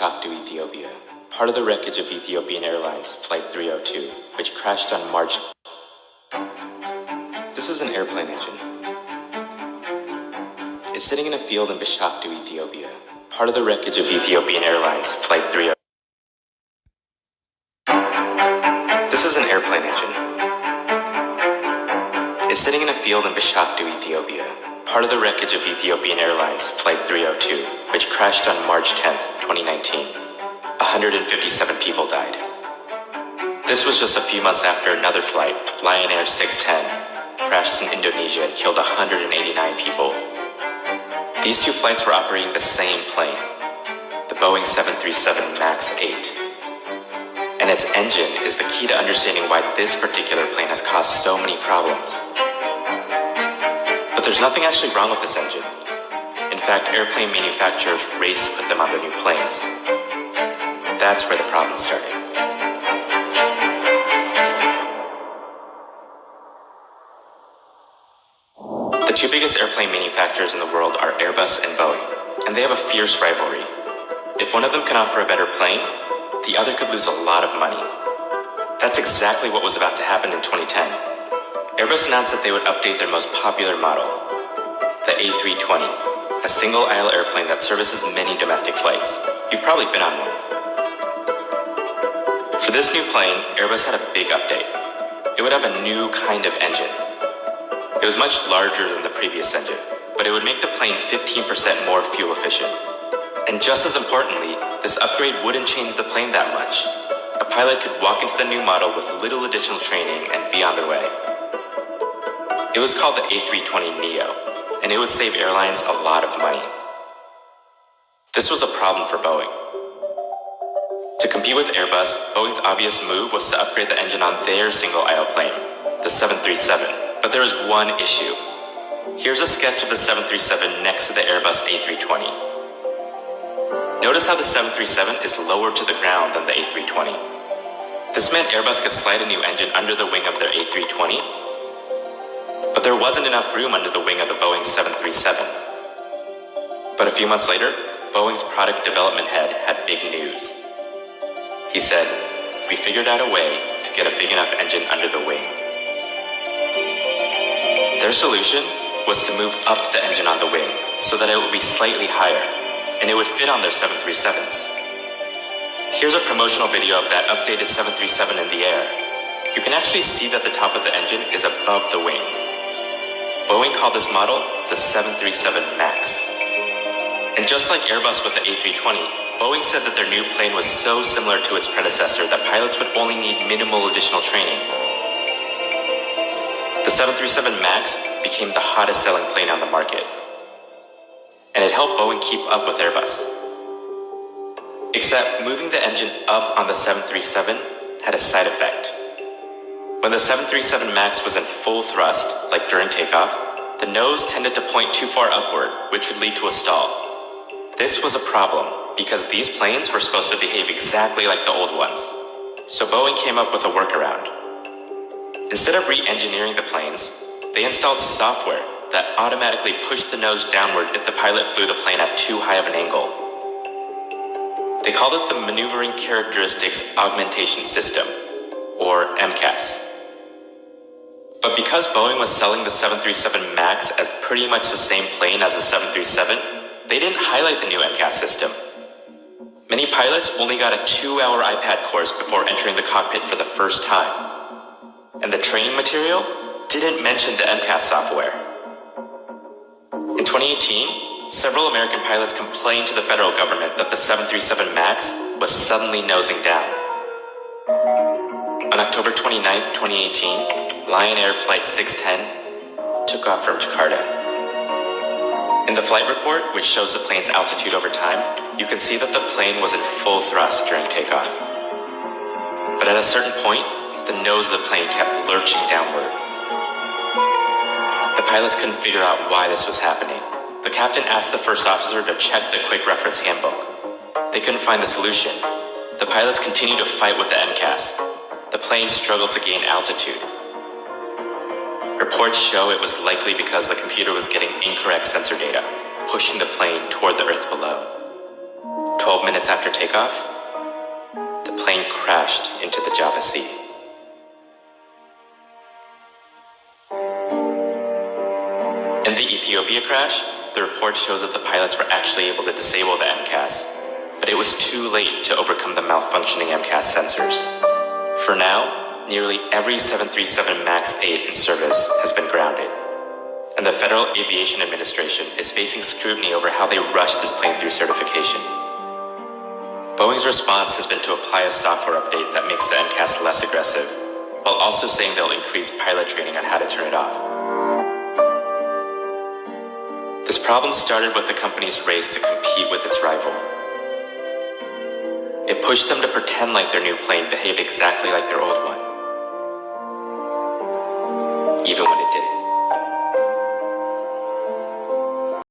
Bishoftu, Ethiopia, part of the wreckage of Ethiopian Airlines Flight 302, which crashed on March. This is an airplane engine. It's sitting in a field in Bishoftu, Ethiopia, part of the wreckage of Ethiopian Airlines Flight 302. This is an airplane engine. It's sitting in a field in Bishoftu, Ethiopia, part of the wreckage of Ethiopian Airlines Flight 302, which crashed on March 10, 2019. 157 people died. This was just a few months after another flight, Lion Air 610, crashed in Indonesia and killed 189 people. These two flights were operating the same plane, the Boeing 737 MAX 8. And its engine is the key to understanding why this particular plane has caused so many problems. But there's nothing actually wrong with this engine. In fact, airplane manufacturers race to put them on their new planes. That's where the problem started. The two biggest airplane manufacturers in the world are Airbus and Boeing, and they have a fierce rivalry. If one of them can offer a better plane, the other could lose a lot of money. That's exactly what was about to happen in 2010. Airbus announced that they would update their most popular model, the A320, a single-aisle airplane that services many domestic flights. You've probably been on one. For this new plane, Airbus had a big update. It would have a new kind of engine. It was much larger than the previous engine, but it would make the plane 15% more fuel efficient. And just as importantly, this upgrade wouldn't change the plane that much. A pilot could walk into the new model with little additional training and be on their way. It was called the A320neo, and it would save airlines a lot of money. This was a problem for Boeing. To compete with Airbus, Boeing's obvious move was to upgrade the engine on their single-aisle plane, the 737. But there is one issue. Here's a sketch of the 737 next to the Airbus A320. Notice how the 737 is lower to the ground than the A320. This meant Airbus could slide a new engine under the wing of their A320, but there wasn't enough room under the wing of the Boeing 737. But a few months later, Boeing's product development head had big news. He said, "We figured out a way to get a big enough engine under the wing." Their solution was to move up the engine on the wing so that it would be slightly higher, and it would fit on their 737s. Here's a promotional video of that updated 737 in the air. You can actually see that the top of the engine is above the wing. Boeing called this model the 737 MAX. And just like Airbus with the A320, Boeing said that their new plane was so similar to its predecessor that pilots would only need minimal additional training. The 737 MAX became the hottest selling plane on the market, and it helped Boeing keep up with Airbus. Except moving the engine up on the 737 had a side effect. When the 737 MAX was in full thrust, like during takeoff, the nose tended to point too far upward, which could lead to a stall. This was a problem because these planes were supposed to behave exactly like the old ones. So Boeing came up with a workaround. Instead of re-engineering the planes, they installed software that automatically pushed the nose downward if the pilot flew the plane at too high of an angle. They called it the Maneuvering Characteristics Augmentation System, or MCAS. But because Boeing was selling the 737 MAX as pretty much the same plane as the 737, they didn't highlight the new MCAS system. Many pilots only got a 2-hour iPad course before entering the cockpit for the first time. And the training material didn't mention the MCAS software. In 2018, several American pilots complained to the federal government that the 737 MAX was suddenly nosing down. On October 29, 2018, Lion Air Flight 610 took off from Jakarta. In the flight report, which shows the plane's altitude over time, you can see that the plane was in full thrust during takeoff. But at a certain point, the nose of the plane kept lurching downward. The pilots couldn't figure out why this was happening. The captain asked the first officer to check the quick reference handbook. They couldn't find the solution. The pilots continued to fight with the MCAS. The plane struggled to gain altitude. Reports show it was likely because the computer was getting incorrect sensor data, pushing the plane toward the earth below. 12 minutes after takeoff, the plane crashed into the Java Sea. In the Ethiopia crash, the report shows that the pilots were actually able to disable the MCAS, but it was too late to overcome the malfunctioning MCAS sensors. For now, nearly every 737 MAX 8 in service has been grounded, and the Federal Aviation Administration is facing scrutiny over how they rushed this plane through certification. Boeing's response has been to apply a software update that makes the MCAS less aggressive, while also saying they'll increase pilot training on how to turn it off. This problem started with the company's race to compete with its rival. It pushed them to pretend like their new plane behaved exactly like their old one, even when it didn't.